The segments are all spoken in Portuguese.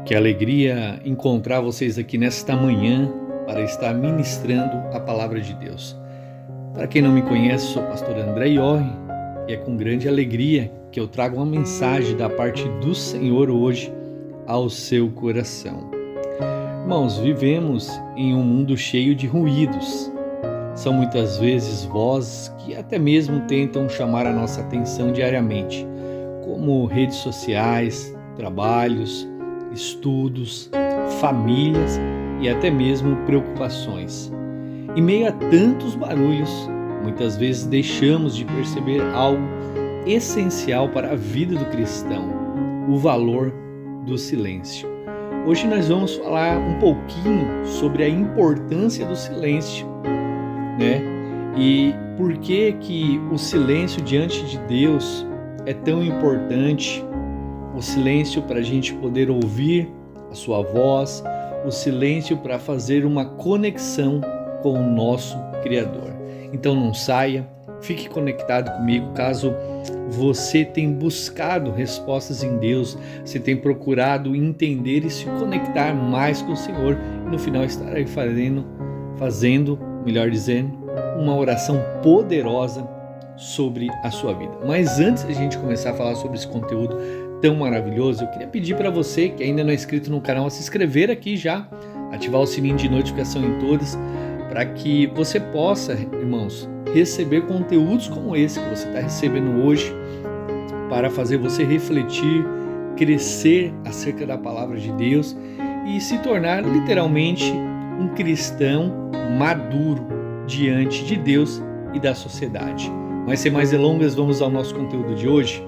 Que alegria encontrar vocês aqui nesta manhã para estar ministrando a palavra de Deus. Para quem não me conhece, sou o pastor André Iorri e é com grande alegria que eu trago uma mensagem da parte do Senhor hoje ao seu coração. Irmãos, vivemos em um mundo cheio de ruídos. São muitas vezes vozes que até mesmo tentam chamar a nossa atenção diariamente, como redes sociais, trabalhos, estudos, famílias e até mesmo preocupações. Em meio a tantos barulhos, muitas vezes deixamos de perceber algo essencial para a vida do cristão: o valor do silêncio. Hoje nós vamos falar um pouquinho sobre a importância do silêncio, né? E por que o silêncio diante de Deus é tão importante. O silêncio para a gente poder ouvir a sua voz, o silêncio para fazer uma conexão com o nosso Criador. Então não saia, fique conectado comigo. Caso você tenha buscado respostas em Deus, você tem procurado entender e se conectar mais com o Senhor, e no final estarei fazendo, melhor dizendo, uma oração poderosa sobre a sua vida. Mas antes de a gente começar a falar sobre esse conteúdo tão maravilhoso, eu queria pedir para você que ainda não é inscrito no canal a se inscrever aqui já, ativar o sininho de notificação em todas, para que você possa, irmãos, receber conteúdos como esse que você está recebendo hoje, para fazer você refletir, crescer acerca da palavra de Deus e se tornar literalmente um cristão maduro diante de Deus e da sociedade. Mas sem mais delongas, vamos ao nosso conteúdo de hoje.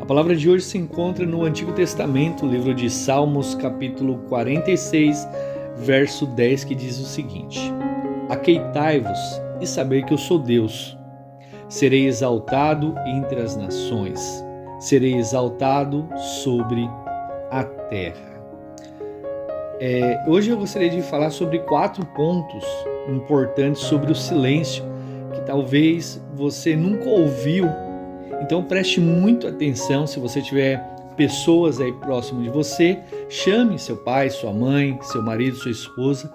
A palavra de hoje se encontra no Antigo Testamento, livro de Salmos, capítulo 46, verso 10, que diz o seguinte: Aqueitai-vos e saber que eu sou Deus. Serei exaltado entre as nações, serei exaltado sobre a terra. Hoje eu gostaria de falar sobre 4 pontos importantes sobre o silêncio, que talvez você nunca ouviu. Então preste muito atenção. Se você tiver pessoas aí próximo de você, chame seu pai, sua mãe, seu marido, sua esposa,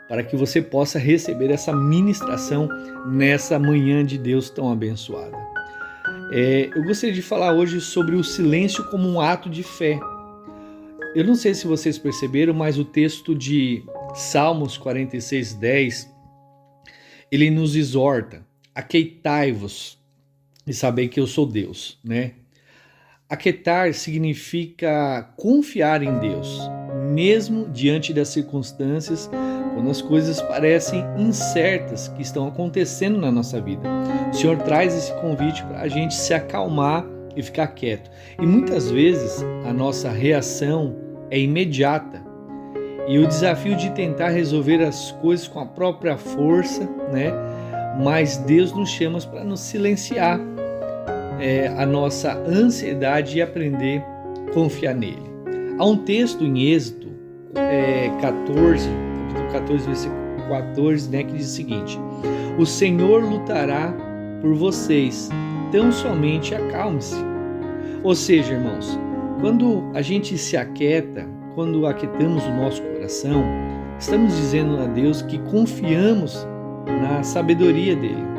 para que você possa receber essa ministração nessa manhã de Deus tão abençoada. Eu gostaria de falar hoje sobre o silêncio como um ato de fé. Eu não sei se vocês perceberam, mas o texto de Salmos 46, 10, ele nos exorta: aqueitai-vos e saber que eu sou Deus, né? Aquietar significa confiar em Deus, mesmo diante das circunstâncias, quando as coisas parecem incertas que estão acontecendo na nossa vida. O Senhor traz esse convite para a gente se acalmar e ficar quieto. E muitas vezes a nossa reação é imediata. E o desafio de tentar resolver as coisas com a própria força, né? Mas Deus nos chama para nos silenciar a nossa ansiedade e aprender a confiar nele. Há um texto em Êxodo 14, capítulo 14, versículo 14, né, que diz o seguinte: O Senhor lutará por vocês, tão somente acalme-se. Ou seja, irmãos, quando a gente se aquieta, quando aquietamos o nosso coração, estamos dizendo a Deus que confiamos na sabedoria dele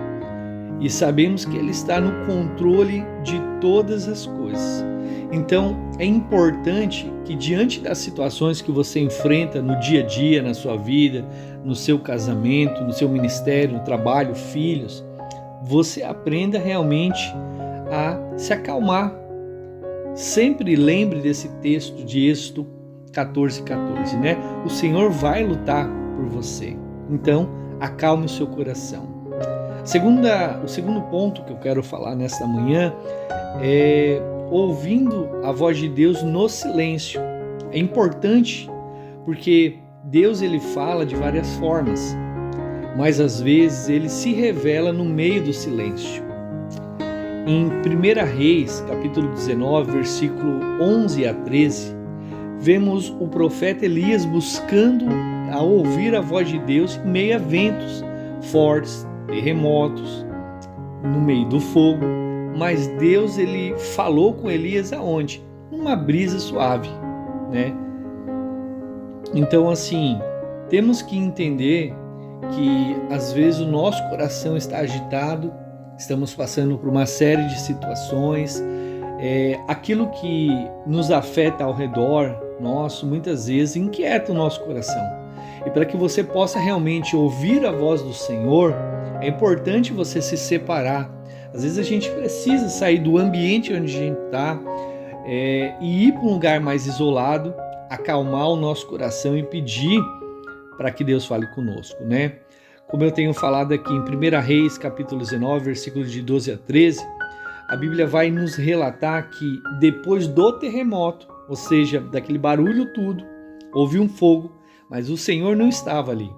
e sabemos que ele está no controle de todas as coisas. Então é importante que, diante das situações que você enfrenta no dia a dia, na sua vida, no seu casamento, no seu ministério, no trabalho, filhos, você aprenda realmente a se acalmar. Sempre lembre desse texto de Êxodo 14, né? O Senhor vai lutar por você. Então, acalme o seu coração. O segundo ponto que eu quero falar nesta manhã é ouvindo a voz de Deus no silêncio. É importante porque Deus ele fala de várias formas, mas às vezes ele se revela no meio do silêncio. Em 1 Reis, capítulo 19, versículo 11 a 13, vemos o profeta Elias buscando a ouvir a voz de Deus em meio a ventos fortes, terremotos, no meio do fogo. Mas Deus ele falou com Elias aonde? Numa brisa suave, né? Então, assim, temos que entender que às vezes o nosso coração está agitado, estamos passando por uma série de situações, aquilo que nos afeta ao redor nosso, muitas vezes inquieta o nosso coração. E para que você possa realmente ouvir a voz do Senhor, é importante você se separar. Às vezes a gente precisa sair do ambiente onde a gente está e ir para um lugar mais isolado, acalmar o nosso coração e pedir para que Deus fale conosco, né? Como eu tenho falado aqui em 1 Reis, capítulo 19, versículos de 12 a 13, a Bíblia vai nos relatar que depois do terremoto, ou seja, daquele barulho tudo, houve um fogo, mas o Senhor não estava ali.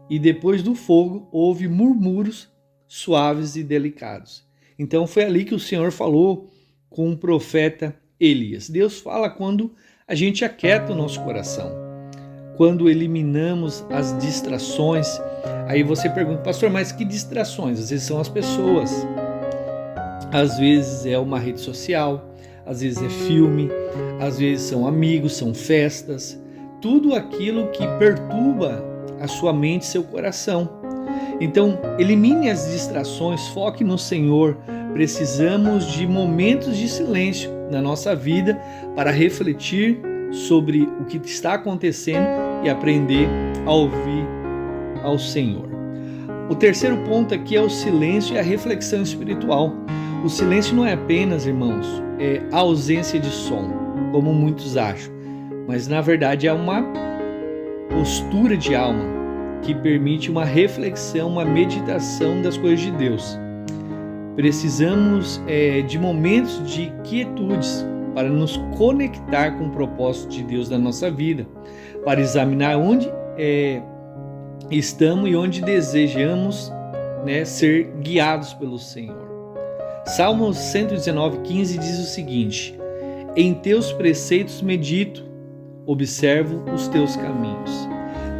E depois do fogo, houve murmúrios suaves e delicados. Então foi ali que o Senhor falou com o profeta Elias. Deus fala quando a gente aquieta o nosso coração, quando eliminamos as distrações. Aí você pergunta, pastor, mas que distrações? Às vezes são as pessoas, às vezes é uma rede social, às vezes é filme, às vezes são amigos, são festas, tudo aquilo que perturba a sua mente e seu coração. Então, elimine as distrações, foque no Senhor. Precisamos de momentos de silêncio na nossa vida para refletir sobre o que está acontecendo e aprender a ouvir ao Senhor. O terceiro ponto aqui é o silêncio e a reflexão espiritual. O silêncio não é apenas, irmãos, a ausência de som, como muitos acham, mas na verdade é uma postura de alma que permite uma reflexão, uma meditação das coisas de Deus. Precisamos de momentos de quietudes para nos conectar com o propósito de Deus na nossa vida, para examinar onde estamos e onde desejamos ser guiados pelo Senhor. Salmos 119:15 diz o seguinte: em teus preceitos medito, observo os teus caminhos.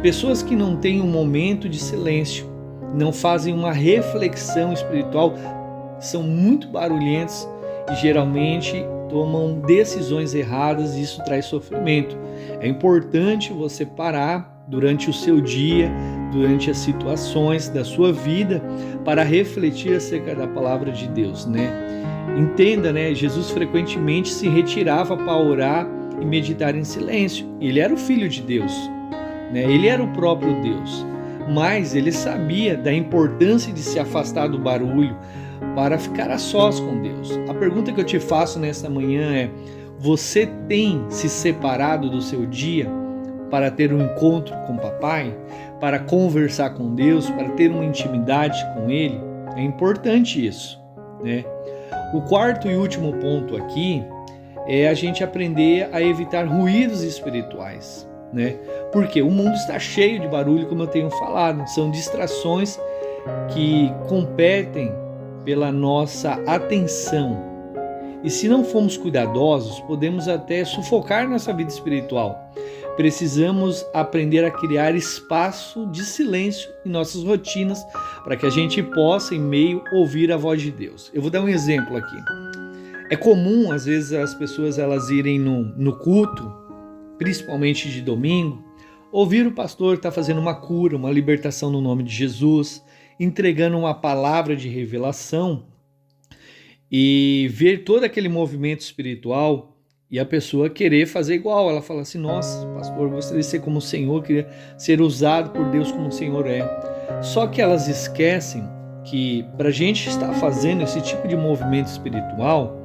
Pessoas que não têm um momento de silêncio, não fazem uma reflexão espiritual, são muito barulhentos e geralmente tomam decisões erradas e isso traz sofrimento. É importante você parar durante o seu dia, durante as situações da sua vida, para refletir acerca da palavra de Deus, né? Entenda, né? Jesus frequentemente se retirava para orar e meditar em silêncio. Ele era o Filho de Deus, né? Ele era o próprio Deus, mas ele sabia da importância de se afastar do barulho para ficar a sós com Deus. A pergunta que eu te faço nesta manhã é: você tem se separado do seu dia para ter um encontro com o papai, para conversar com Deus, para ter uma intimidade com Ele? É importante isso, né? O quarto e último ponto aqui é a gente aprender a evitar ruídos espirituais, né? Porque o mundo está cheio de barulho, como eu tenho falado, são distrações que competem pela nossa atenção. E se não formos cuidadosos, podemos até sufocar nossa vida espiritual. Precisamos aprender a criar espaço de silêncio em nossas rotinas para que a gente possa, em meio, ouvir a voz de Deus. Eu vou dar um exemplo aqui. É comum, às vezes, as pessoas elas irem no culto, principalmente de domingo, ouvir o pastor estar fazendo uma cura, uma libertação no nome de Jesus, entregando uma palavra de revelação e ver todo aquele movimento espiritual e a pessoa querer fazer igual. Ela fala assim: nossa, pastor, eu gostaria de ser como o Senhor, queria ser usado por Deus como o Senhor é. Só que elas esquecem que para a gente estar fazendo esse tipo de movimento espiritual,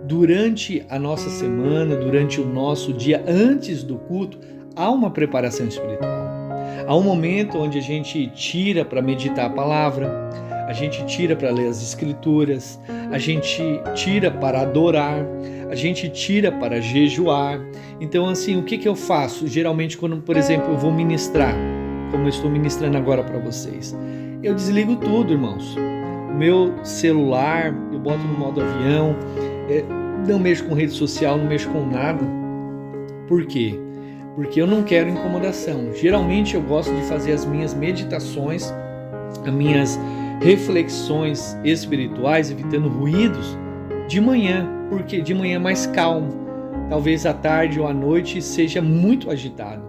durante a nossa semana, durante o nosso dia, antes do culto, há uma preparação espiritual. Há um momento onde a gente tira para meditar a palavra, a gente tira para ler as escrituras, a gente tira para adorar, a gente tira para jejuar. Então, assim, o que eu faço? Geralmente, quando, por exemplo, eu vou ministrar, como eu estou ministrando agora para vocês, eu desligo tudo, irmãos. O meu celular, eu boto no modo avião, não mexo com rede social, não mexo com nada. Por quê? Porque eu não quero incomodação. Geralmente eu gosto de fazer as minhas meditações, as minhas reflexões espirituais, evitando ruídos, de manhã, porque de manhã é mais calmo. Talvez à tarde ou à noite seja muito agitado.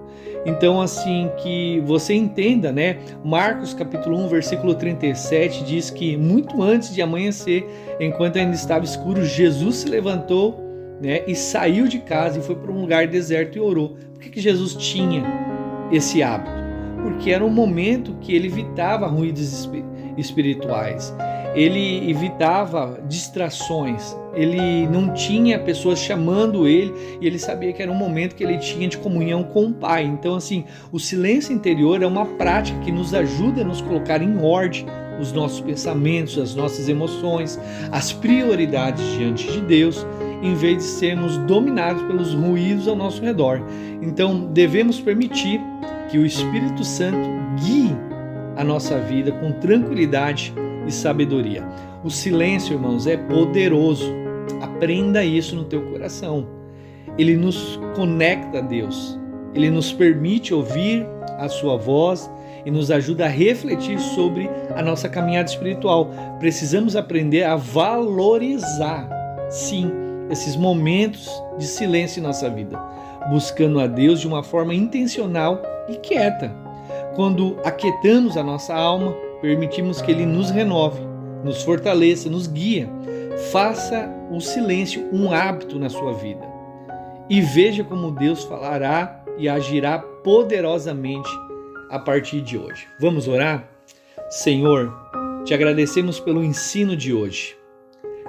Então, assim, que você entenda, né? Marcos capítulo 1, versículo 37 diz que muito antes de amanhecer, enquanto ainda estava escuro, Jesus se levantou, né, e saiu de casa e foi para um lugar deserto e orou. Por que Jesus tinha esse hábito? Porque era um momento que ele evitava ruídos espirituais, ele evitava distrações, ele não tinha pessoas chamando ele e ele sabia que era um momento que ele tinha de comunhão com o Pai. Então, assim, o silêncio interior é uma prática que nos ajuda a nos colocar em ordem os nossos pensamentos, as nossas emoções, as prioridades diante de Deus, em vez de sermos dominados pelos ruídos ao nosso redor. Então, devemos permitir que o Espírito Santo guie a nossa vida com tranquilidade e sabedoria. O silêncio, irmãos, é poderoso. Aprenda isso no teu coração. Ele nos conecta a Deus. Ele nos permite ouvir a sua voz e nos ajuda a refletir sobre a nossa caminhada espiritual. Precisamos aprender a valorizar, sim, esses momentos de silêncio em nossa vida, buscando a Deus de uma forma intencional e quieta. Quando aquietamos a nossa alma, permitimos que Ele nos renove, nos fortaleça, nos guie. Faça o silêncio um hábito na sua vida e veja como Deus falará e agirá poderosamente a partir de hoje. Vamos orar? Senhor, te agradecemos pelo ensino de hoje.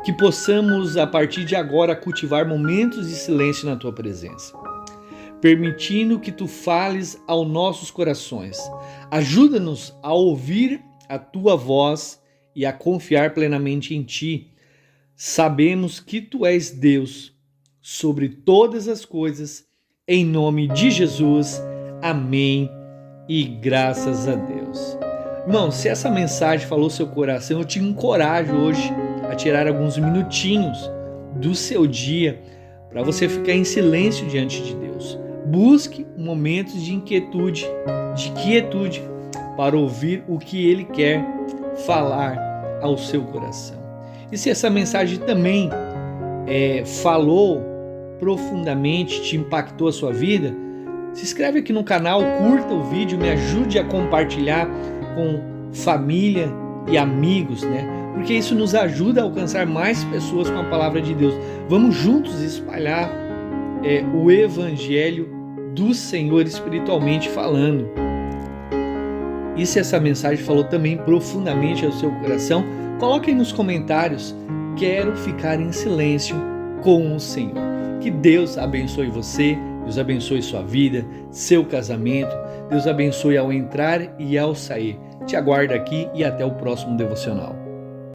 Que possamos, a partir de agora, cultivar momentos de silêncio na tua presença, permitindo que tu fales aos nossos corações. Ajuda-nos a ouvir a tua voz e a confiar plenamente em ti. Sabemos que tu és Deus sobre todas as coisas. Em nome de Jesus. Amém e graças a Deus. Irmão, se essa mensagem falou seu coração, eu te encorajo hoje a tirar alguns minutinhos do seu dia para você ficar em silêncio diante de Deus. Busque momentos de inquietude, de quietude, para ouvir o que Ele quer falar ao seu coração. E se essa mensagem também falou profundamente, te impactou a sua vida, se inscreve aqui no canal, curta o vídeo, me ajude a compartilhar com família e amigos, né? Porque isso nos ajuda a alcançar mais pessoas com a palavra de Deus. Vamos juntos espalhar o Evangelho do Senhor espiritualmente falando. E se essa mensagem falou também profundamente ao seu coração, coloque aí nos comentários: quero ficar em silêncio com o Senhor. Que Deus abençoe você, Deus abençoe sua vida, seu casamento, Deus abençoe ao entrar e ao sair. Te aguardo aqui e até o próximo devocional.